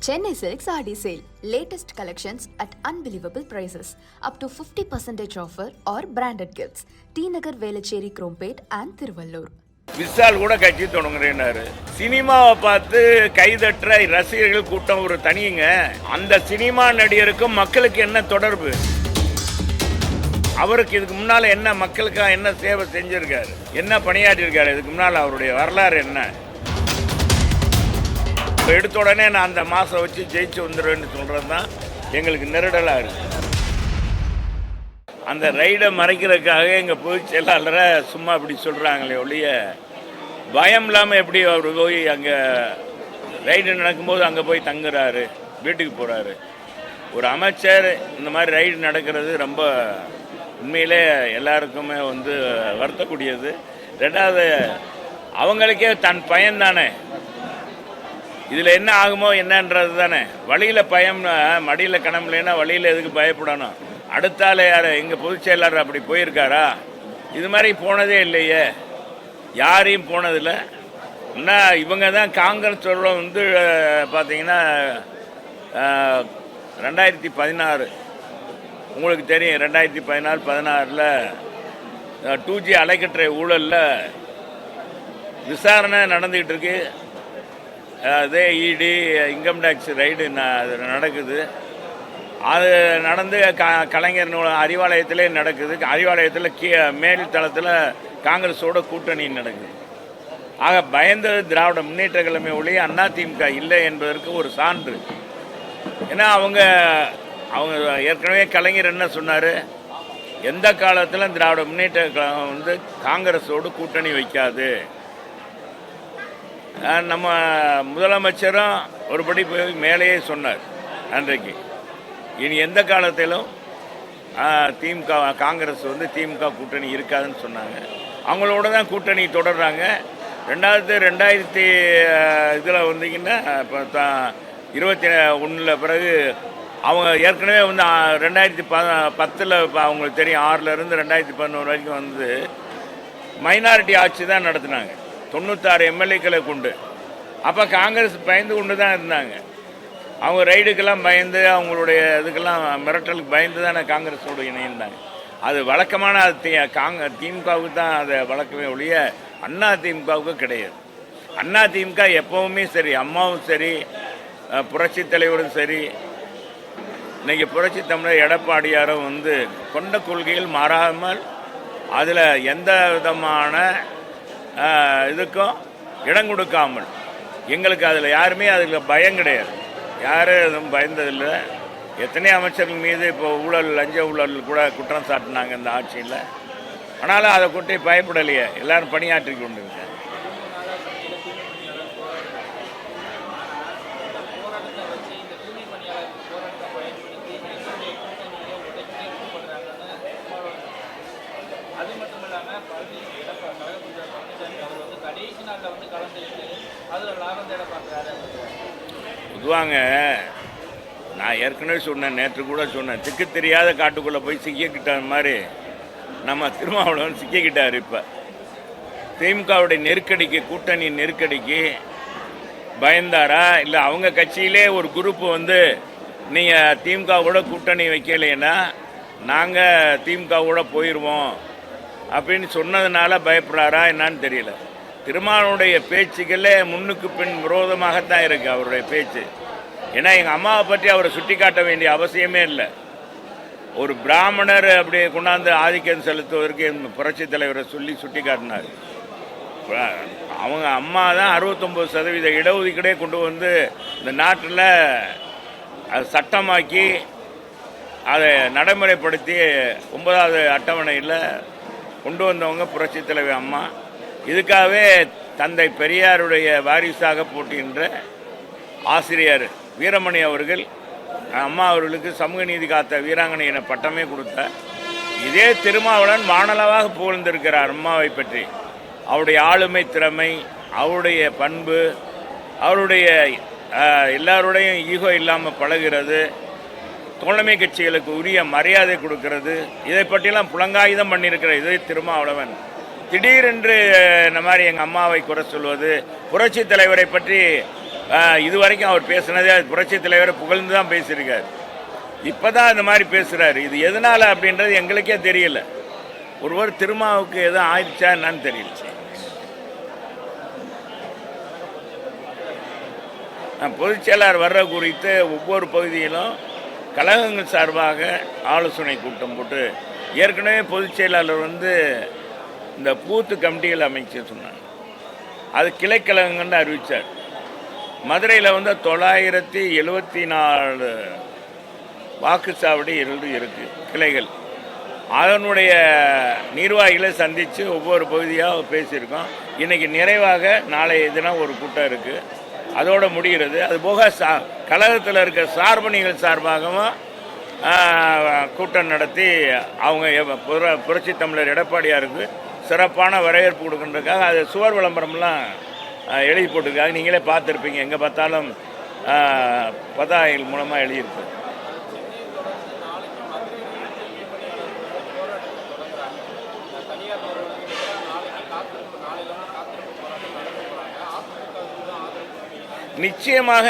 Chennai Silks RD Sale. Latest collections at unbelievable prices. Up to 50% offer or branded gifts. T Nagar, Velachery, Krompet and Thiruvallur. Vishal கூட கட்சி தொடங்குறேன்னாரு. சினிமாவை பார்த்து கைதட்டுற ரசிகர்கள் கூட்டம் ஒரு தனியுங்க. அந்த சினிமா நடிகருக்கும் மக்களுக்கு என்ன தொடர்பு? அவருக்கு இதுக்கு முன்னால் என்ன மக்களுக்காக என்ன சேவை செஞ்சிருக்காரு, என்ன பணியாற்றிருக்காரு, இதுக்கு முன்னால் அவருடைய வரலாறு என்ன? எடுத்த உடனே நான் அந்த மாதம் வச்சு ஜெயிச்சு வந்துடுவேன்னு சொல்கிறது தான் எங்களுக்கு நெருடலாக இருக்குது. அந்த ரைடை மறைக்கிறதுக்காக எங்கள் பொதுச் செயலாளரை சும்மா இப்படி சொல்கிறாங்களே ஒழிய பயம் இல்லாமல் எப்படி அவர் போய் அங்கே ரைடு நடக்கும்போது அங்கே போய் தங்குறாரு, வீட்டுக்கு போகிறாரு. ஒரு அமைச்சர் இந்த மாதிரி ரைடு நடக்கிறது ரொம்ப உண்மையிலே எல்லாருக்குமே வருத்தக்கூடியது. ரெண்டாவது, அவங்களுக்கே தன் பயம் தானே, இதில் என்ன ஆகுமோ என்னன்றது தானே. வழியில் பயம், மடியில் கணம் இல்லைன்னா வழியில் எதுக்கு பயப்படணும்? அடுத்தால யார் எங்கள் பொதுச் செயலாளர் அப்படி போயிருக்காரா? இது மாதிரி போனதே இல்லையே, யாரையும் போனதில்லை. இன்னும் இவங்க தான் காங்கிரஸ் பார்த்தீங்கன்னா 2016 உங்களுக்கு தெரியும். 2014-16 2G அலைக்கற்றை ஊழலில் விசாரணை நடந்துக்கிட்டு இருக்கு. அதே இடி இன்கம் டேக்ஸ் ரைடு நடக்குது. அது நடந்து கலைஞர் அறிவாலயத்திலே நடக்குது. அறிவாலயத்தில் மேல் தளத்தில் காங்கிரஸோட கூட்டணி நடக்குது. ஆக பயந்தது திராவிட முன்னேற்ற கழகமே ஒழிய அதிமுக இல்லை என்பதற்கு ஒரு சான்று. ஏன்னா அவங்க ஏற்கனவே கலைஞர் என்ன சொன்னார், எந்த காலத்தில் திராவிட முன்னேற்ற கழகம் காங்கிரஸோடு கூட்டணி வைக்காது. நம்ம முதலமைச்சரும் ஒருபடி போய் மேலேயே சொன்னார் அன்றைக்கு, இனி எந்த காலத்திலும் திமுக காங்கிரஸ் திமுக கூட்டணி இருக்காதுன்னு சொன்னாங்க. அவங்களோட தான் கூட்டணி தொடர்றாங்க. 2000 இதில் வந்தீங்கன்னா இப்போ 21 பிறகு அவங்க ஏற்கனவே 2010 அவங்களுக்கு தெரியும், 6லேருந்து 2011 வரைக்கும் மைனாரிட்டி ஆட்சி தான் நடத்தினாங்க, 96 எம்எல்ஏக்களை கொண்டு. அப்போ காங்கிரஸ் பயந்து கொண்டு தான் இருந்தாங்க. அவங்க ரைடுக்கெல்லாம் பயந்து, அவங்களுடைய இதுக்கெல்லாம் மிரட்டலுக்கு பயந்து தானே காங்கிரஸோடு இணைந்தாங்க. அது வழக்கமான திமுகவுக்கு தான் அதை வழக்கமே ஒழிய அதிமுகவுக்கு கிடையாது. அதிமுக எப்பவுமே சரி, அம்மாவும் சரி, புரட்சி தலைவரும் சரி, இன்றைக்கி புரட்சி தமிழர் எடப்பாடியாரும் கொண்ட கொள்கையில் மாறாமல் அதில் எந்த விதமான இதுக்கும் இடம் கொடுக்காமல், எங்களுக்கு அதில் யாருமே அதில் பயம் கிடையாது, யாரும் எதுவும் பயந்ததில்லை. எத்தனை அமைச்சர்கள் மீது இப்போ ஊழல், லஞ்ச ஊழல் கூட குற்றம் சாட்டினாங்க இந்த ஆட்சியில். ஆனாலும் அதை கொட்டி பயப்படலையே, எல்லாரும் பணியாற்றி கொண்டு இருக்காங்க. பொதுவாங்க நான் ஏற்கனவே சொன்னேன், நேற்று கூட சொன்னேன், திக்கு தெரியாத காட்டுக்குள்ளே போய் சிக்கிக்கிட்ட மாதிரி நம்ம திருமாவளவன் சிக்கிக்கிட்டார். இப்போ திமுகவுடைய நெருக்கடிக்கு, கூட்டணி நெருக்கடிக்கு பயந்தாரா? இல்லை அவங்க கட்சியிலே ஒரு குரூப்பு நீங்கள் திமுகவோட கூட்டணி வைக்கலைன்னா நாங்கள் திமுகவோட போயிடுவோம் அப்படின்னு சொன்னதுனால பயப்படுறாரா என்னான்னு தெரியல. திருமாவளவனுடைய பேச்சுக்களே முன்னுக்கு பின் விரோதமாகத்தான் இருக்குது அவருடைய பேச்சு. ஏன்னா எங்கள் அம்மாவை பற்றி அவரை சுட்டி காட்ட வேண்டிய அவசியமே இல்லை. ஒரு பிராமணர் அப்படி கொண்டாந்து ஆதிக்கம் செலுத்துவதற்கு புரட்சி தலைவரை சொல்லி சுட்டி காட்டினார். அவங்க அம்மா தான் 69% இடஒதுக்கீடே கொண்டு இந்த நாட்டில் அதை சட்டமாக்கி அதை நடைமுறைப்படுத்தி 9வது அட்டவணையில் கொண்டு வந்தவங்க புரட்சி தலைவர் அம்மா. இதுக்காகவே தந்தை பெரியாருடைய வாரிசாக போட்டுகின்ற ஆசிரியர் வீரமணி அவர்கள் அம்மா அவர்களுக்கு சமூக நீதி காத்த வீராங்கனை என பட்டமே கொடுத்தார். இதே திருமாவளவன் வானளவாக புகழ்ந்திருக்கிறார் அம்மாவை பற்றி. அவருடைய ஆளுமை திறமை, அவருடைய பண்பு, அவருடைய எல்லாருடையும் ஈகோ இல்லாமல் பழகிறது, தோழமை கட்சிகளுக்கு உரிய மரியாதை கொடுக்கிறது, இதை பற்றியெல்லாம் புலங்காயுதம் பண்ணியிருக்கிற இதே திருமாவளவன் திடீரென்று இந்த மாதிரி எங்கள் அம்மாவை குறை சொல்வது, புரட்சி தலைவரை பற்றி இது வரைக்கும் அவர் பேசுனதே புரட்சி தலைவரை புகழ்ந்து தான் பேசியிருக்கார். இப்போ தான் இந்த மாதிரி பேசுகிறாரு. இது எதனால் அப்படின்றது எங்களுக்கே தெரியல. ஒருவர் திருமாவுக்கு எதுவும் ஆயிடுச்சா என்னன்னு தெரியல. பொதுச் செயலாளர் வர்ற குறித்து ஒவ்வொரு பகுதியிலும் கழகங்கள் சார்பாக ஆலோசனை கூட்டம் போட்டு ஏற்கனவே பொதுச் செயலாளர் இந்த பூத்து கமிட்டிகள் அமைச்சு சொன்னாங்க. அது கிளைக்கழகங்கள்னு அறிவித்தார். மதுரையில் 974 வாக்குச்சாவடி இருக்குது கிளைகள். அதனுடைய நிர்வாகிகளை சந்தித்து ஒவ்வொரு பகுதியாக பேசியிருக்கோம். இன்றைக்கி நிறைவாக நாளைய தினம் ஒரு கூட்டம் இருக்குது, அதோடு முடிகிறது. அதுபோக கழகத்தில் இருக்க சார்பணிகள் சார்பாகவும் கூட்டம் நடத்தி அவங்க புரட்சி தமிழர் எடப்பாடியாருக்கு சிறப்பான வரவேற்பு கொடுக்கின்றதுக்காக அது சுவர் விளம்பரம்லாம் எழுதி போட்டிருக்காங்க. நீங்களே பார்த்துருப்பீங்க, எங்கே பார்த்தாலும் பதாகைகள் மூலமாக எழுதியிருக்கு. நிச்சயமாக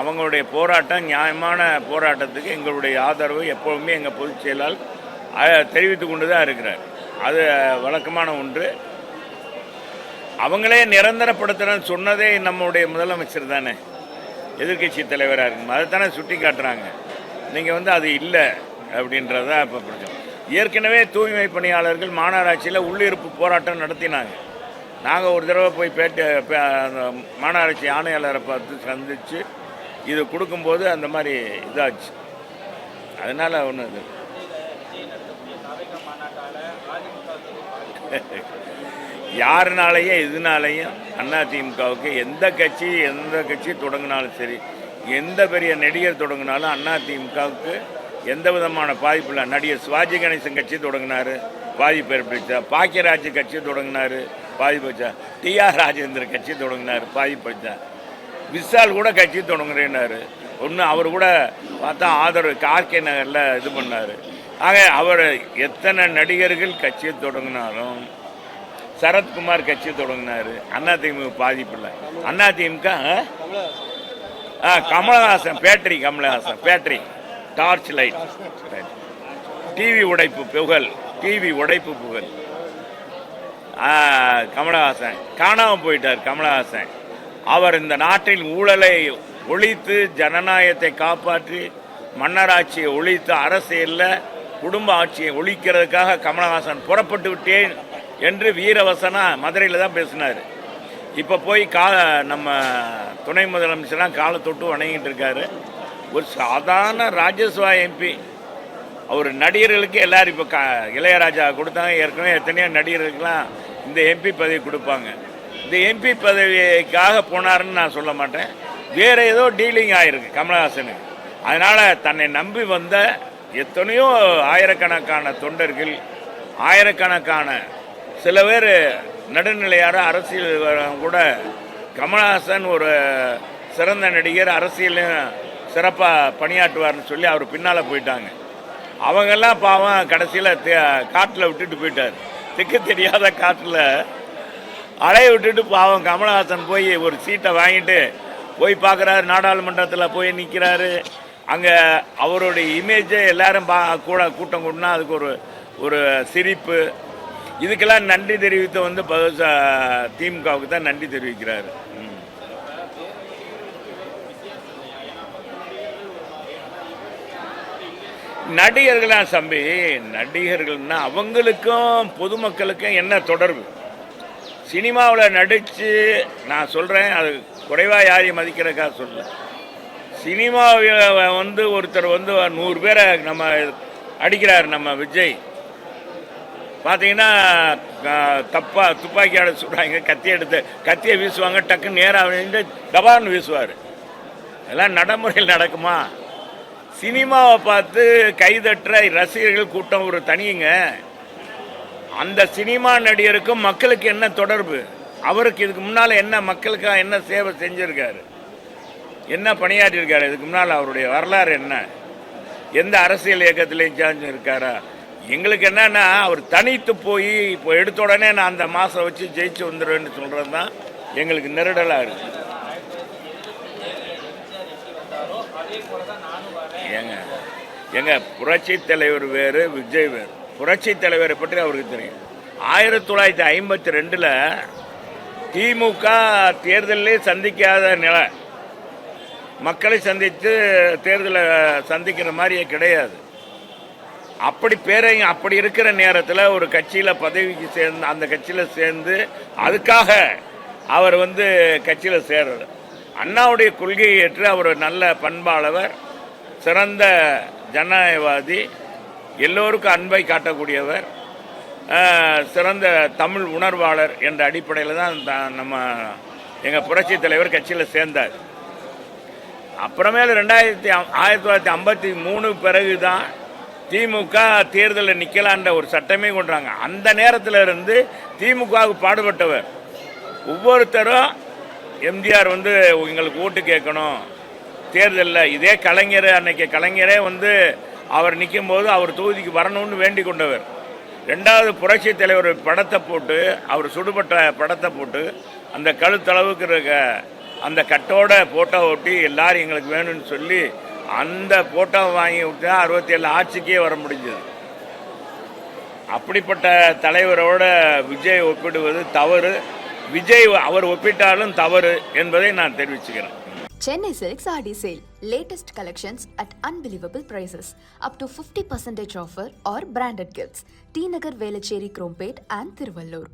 அவங்களுடைய போராட்டம் நியாயமான போராட்டத்துக்கு எங்களுடைய ஆதரவு எப்போவுமே எங்கள் பொதுச் செயலாளர் தெரிவித்து கொண்டு தான் இருக்கிறார். அது வழக்கமான ஒன்று. அவங்களே நிரந்தரப்படுத்துகிறேன்னு சொன்னதே நம்முடைய முதலமைச்சர் தானே, எதிர்கட்சி தலைவராக இருக்கும். அதை தானே சுட்டி காட்டுறாங்க. நீங்கள் அது இல்லை அப்படின்றதான் இப்போ பிரச்சனை. ஏற்கனவே தூய்மை பணியாளர்கள் மாநகராட்சியில் உள்ளிருப்பு போராட்டம் நடத்தினாங்க. நாங்கள் ஒரு தடவை போய் மாநகராட்சி ஆணையாளரை பார்த்து சந்தித்து இது கொடுக்கும்போது அந்த மாதிரி இதாச்சு. அதனால் ஒன்று இது யாருனாலையும் இதனாலையும் அதிமுகவுக்கு எந்த கட்சி தொடங்கினாலும் சரி, எந்த பெரிய நடிகர் தொடங்கினாலும் அதிமுகவுக்கு எந்த விதமான பாதிப்பு இல்லை. நடிகர் சிவாஜி கணேசன் கட்சி தொடங்கினார், பாதிப்பு ஏற்படுத்தா. பாக்கியராஜ் கட்சி தொடங்கினார், பாதிப்பு வச்சா. டிஆர் ராஜேந்திர கட்சி தொடங்கினார், பாதிப்பு வச்சா. விஷால் கூட கட்சி தொடங்குறேன்னாரு. அவர் கூட பார்த்தா ஆதரவு கார்கே நகரில் இது பண்ணார். ஆக அவர் எத்தனை நடிகர்கள் கட்சியை தொடங்கினாலும், சரத்குமார் கட்சி தொடங்கினார், அதிமுக பாதிப்பு இல்லை. AIADMK Kamal Haasan battery torch light, TV உடைப்பு புகழ் கமலஹாசன் காணாமல் போயிட்டார். கமலஹாசன் அவர் இந்த நாட்டில் ஊழலை ஒழித்து ஜனநாயகத்தை காப்பாற்றி மன்னராட்சியை ஒழித்து அரசியலில் குடும்ப ஆட்சியை ஒழிக்கிறதுக்காக கமலஹாசன் புறப்பட்டு விட்டேன் என்று வீரவசனா மதுரையில் தான் பேசினார். இப்போ போய் நம்ம துணை முதலமைச்சர்லாம் காலை தொட்டு வணங்கிட்டு இருக்காரு. ஒரு சாதாரண ராஜ்யசபா எம்பி. அவர் நடிகர்களுக்கு எல்லோரும் இப்போ இளையராஜா கொடுத்தாங்க. ஏற்கனவே எத்தனையோ நடிகர்களுக்கெல்லாம் இந்த எம்பி பதவி கொடுப்பாங்க. இந்த எம்பி பதவிக்காக போனாருன்னு நான் சொல்ல மாட்டேன். வேறு ஏதோ டீலிங் ஆகிருக்கு கமலஹாசனுக்கு. அதனால் தன்னை நம்பி வந்த எத்தனையோ ஆயிரக்கணக்கான தொண்டர்கள், ஆயிரக்கணக்கான சில பேர் நடுநிலையார அரசியல் கூட கமலஹாசன் ஒரு சிறந்த நடிகர், அரசியலையும் சிறப்பாக பணியாற்றுவார்னு சொல்லி அவர் பின்னால் போயிட்டாங்க. அவங்கெல்லாம் பாவம் கடைசியில் காட்டில் விட்டுட்டு போயிட்டார். திக்கு தெரியாத காட்டில் அலைய விட்டுட்டு பாவம் கமலஹாசன் போய் ஒரு சீட்டை வாங்கிட்டு போய் பார்க்குறாரு. நாடாளுமன்றத்தில் போய் நிற்கிறாரு. அங்கே அவருடைய இமேஜை எல்லாரும் கூட்டம் கூட்டினா அதுக்கு ஒரு சிரிப்பு. இதுக்கெல்லாம் நன்றி தெரிவித்து திமுகவுக்கு தான் நன்றி தெரிவிக்கிறாரு. நடிகர்கள்னா அவங்களுக்கும் பொதுமக்களுக்கும் என்ன தொடர்பு? சினிமாவில் நடித்து நான் சொல்கிறேன், அது குறைவாக யாரையும் மதிக்கிறதுக்காக சொல்ல. சினிமாவில் ஒருத்தர் 100 பேரை நம்ம அடிக்கிறார். நம்ம விஜய் பார்த்தீங்கன்னா துப்பாக்கியாட சுடுறாங்க, கத்தியை வீசுவாங்க, டக்குன்னு நேராக டபார்னு வீசுவார். இதெல்லாம் நடைமுறையில் நடக்குமா? சினிமாவை பார்த்து கைதட்டுற ரசிகர்கள் கூட்டம் ஒரு தனியுங்க. அந்த சினிமா நடிகருக்கும் மக்களுக்கு என்ன தொடர்பு? அவருக்கு இதுக்கு முன்னால் என்ன மக்களுக்காக என்ன சேவை செஞ்சுருக்காரு, என்ன பணியாற்றியிருக்காரு? இதுக்கு முன்னால் அவருடைய வரலாறு என்ன? எந்த அரசியல் இயக்கத்திலையும் சார்ந்து இருக்காரா? எங்களுக்கு என்னன்னா அவர் தனித்து போய் இப்போ எடுத்த உடனே நான் அந்த மாதம் வச்சு ஜெயிச்சு வந்துடுவேன்னு சொல்கிறது தான் எங்களுக்கு நெருடலாக இருக்குது. வராரோ அதே போல தான் நானும் வரேன். எங்க புரட்சி தலைவர் வேறு, விஜய் வேறு. புரட்சி தலைவரை பற்றி அவருக்கு தெரியும். 1952 திமுக தேர்தலே சந்திக்காத நிலை, மக்களை சந்தித்து தேர்தலை சந்திக்கிற மாதிரியே கிடையாது. அப்படி இருக்கிற நேரத்தில் ஒரு கட்சியில் பதவிக்கு சேர்ந்து அந்த கட்சியில் சேர்ந்து அதுக்காக அவர் கட்சியில் சேர்றார். அண்ணாவுடைய கொள்கையை ஏற்று அவர் நல்ல பண்பாளவர், சிறந்த ஜனநாயகவாதி, எல்லோருக்கும் அன்பை காட்டக்கூடியவர், சிறந்த தமிழ் உணர்வாளர் என்ற அடிப்படையில் தான் நம்ம எங்கள் புரட்சி தலைவர் கட்சியில் சேர்ந்தார். அப்புறமேல 1953 பிறகு தான் திமுக தேர்தலில் நிற்கலான்ற ஒரு சட்டமே கொண்டாங்க. அந்த நேரத்தில் இருந்து திமுகவுக்கு பாடுபட்டவர். ஒவ்வொருத்தரும் எம்ஜிஆர் எங்களுக்கு ஓட்டு கேட்கணும் தேர்தலில், இதே கலைஞர் அன்னைக்கு கலைஞரே அவர் நிற்கும்போது அவர் தொகுதிக்கு வரணும்னு வேண்டிக் கொண்டவர். ரெண்டாவது புரட்சி தலைவர் படத்தை போட்டு, அவர் சுடுபட்ட படத்தை போட்டு அந்த கழுத்தளவுக்கு இருக்க அந்த கட்டோட போட்டோ ஒட்டி எல்லாரும் எங்களுக்கு வேணும்னு சொல்லி அந்த போட்டோவை வாங்கி விட்டா 67 ஆட்சிக்கே வர முடிஞ்சது. அப்படிப்பட்ட தலைவரோட விஜய் ஒப்பிடுவது தவறு. விஜய் அவர் ஒப்பிட்டாலும் தவறு என்பதை நான் தெரிவிச்சுக்கிறேன். Chennai Silks Aadi Sale. Latest collections at unbelievable prices. Up to 50% offer or branded gifts. T Nagar Velacheri Krompet and Thiruvallur.